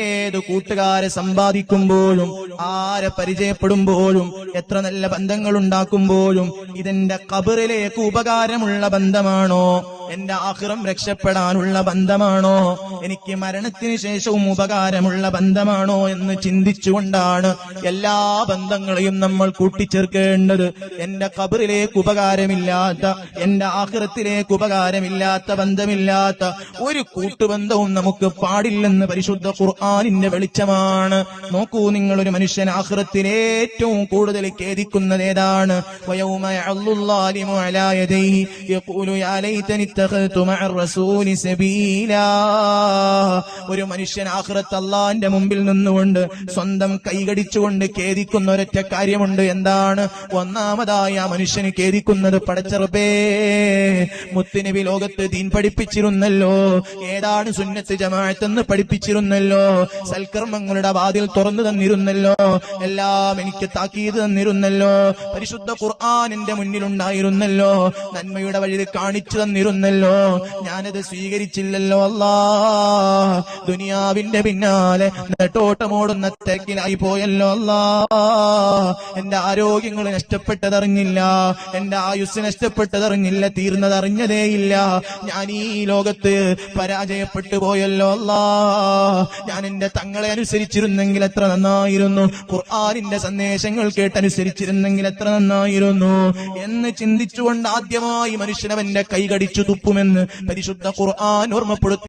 ഏത് കൂട്ടുകാരെ സമ്പാദിക്കുമ്പോഴും ആരെ പരിചയപ്പെടുമ്പോഴും എത്ര നല്ല ബന്ധങ്ങൾ ഉണ്ടാക്കുമ്പോഴും ഇതെന്റെ ഖബറിലേക്ക് ഉപകാരമുള്ള ബന്ധമാണോ, എന്റെ ആഖിറം രക്ഷപ്പെടാനുള്ള ബന്ധമാണോ, എനിക്ക് മരണത്തിന് ശേഷവും ഉപകാരമുള്ള ബന്ധമാണോ എന്ന് ചിന്തിച്ചുകൊണ്ടാണ് എല്ലാ ബന്ധങ്ങളെയും നമ്മൾ കൂട്ടിച്ചേർക്കേണ്ടത്. എന്റെ ഖബറിലേക്ക് ഉപകാരമില്ലാത്ത, എന്റെ ആഖിറത്തിലേക്ക് ഉപകാരമില്ലാത്ത, ബന്ധമില്ലാത്ത ഒരു കൂട്ടുബന്ധവും നമുക്ക് പാടില്ലെന്ന് പരിശുദ്ധ ഖുർആനിന്റെ വെളിച്ചമാണ്. നോക്കൂ, നിങ്ങളൊരു മനുഷ്യൻ ആഖിറത്തിൽ ഏറ്റവും കൂടുതൽ ഖേദിക്കുന്നത് ഏതാണ്? വയൗമ യഅല്ലുല്ലാലിമു അലാ യദൈഹി യഖൂലു യാ ലൈതനി ഇത്തഖൽതു മഅർ റസൂലി സബീലാ. ഒരു മനുഷ്യൻ ആഖിറത്ത് അല്ലാഹുവിന്റെ മുമ്പിൽ നിന്നുകൊണ്ട് സ്വന്തം കൈകടിച്ചുകൊണ്ട് ഖേദിക്കുന്ന ഒരൊറ്റ കാര്യമുണ്ട്. എന്താണ്? ഒന്നാമതായി ആ മനുഷ്യന് ഖേദിക്കുന്നത്, പടച്ചറബേ, മുത്തുനബി ലോകത്ത് ദീൻ പഠിപ്പിച്ചിരുന്നല്ലോ, ഏതാണ് സുന്നത്ത് ജമാഅത്ത് എന്ന് പഠിപ്പിച്ചിരുന്നല്ലോ, സൽക്കർമ്മങ്ങളുടെ വാതിൽ തുറന്നു തന്നിരുന്നല്ലോ, എല്ലാം എനിക്ക് താക്കീത് തന്നിരുന്നല്ലോ, പരിശുദ്ധ ഖുർആൻ എന്റെ മുന്നിലുണ്ടായിരുന്നല്ലോ, നന്മയുടെ വഴി കാണിച്ചു തന്നിരുന്നല്ലോ, ഞാനത് സ്വീകരിച്ചില്ലല്ലോ. അല്ലാ, ദുനിയാവിന്റെ പിന്നാലെ നെട്ടോട്ടമോടുന്ന തിരക്കിലായി പോയല്ലോ. അല്ലാ, എന്റെ ആരോഗ്യങ്ങൾ നഷ്ടപ്പെട്ടതറിഞ്ഞില്ല, എന്റെ ആയുസ് നഷ്ടപ്പെട്ടതറിഞ്ഞില്ല, തീർന്നതറിഞ്ഞതേയില്ല. ഞാൻ ഈ ലോകത്ത് പരാജയപ്പെട്ടു പോയല്ലോ. അല്ലാ, ഞാൻ എന്റെ തങ്ങളെ അനുസരിച്ചിരുന്നെങ്കിൽ എത്ര നന്നായിരുന്നു, ഖുർആനിന്റെ സന്ദേശങ്ങൾ കേട്ടനുസരിച്ചിരുന്നെങ്കിൽ എത്ര നന്നായിരുന്നു എന്ന് ചിന്തിച്ചുകൊണ്ട് ആദ്യമായി മനുഷ്യനവന്റെ കൈകടിച്ചു തുപ്പുമെന്ന് പരിശുദ്ധ ഖുർആൻ ഓർമ്മപ്പെടുത്തി.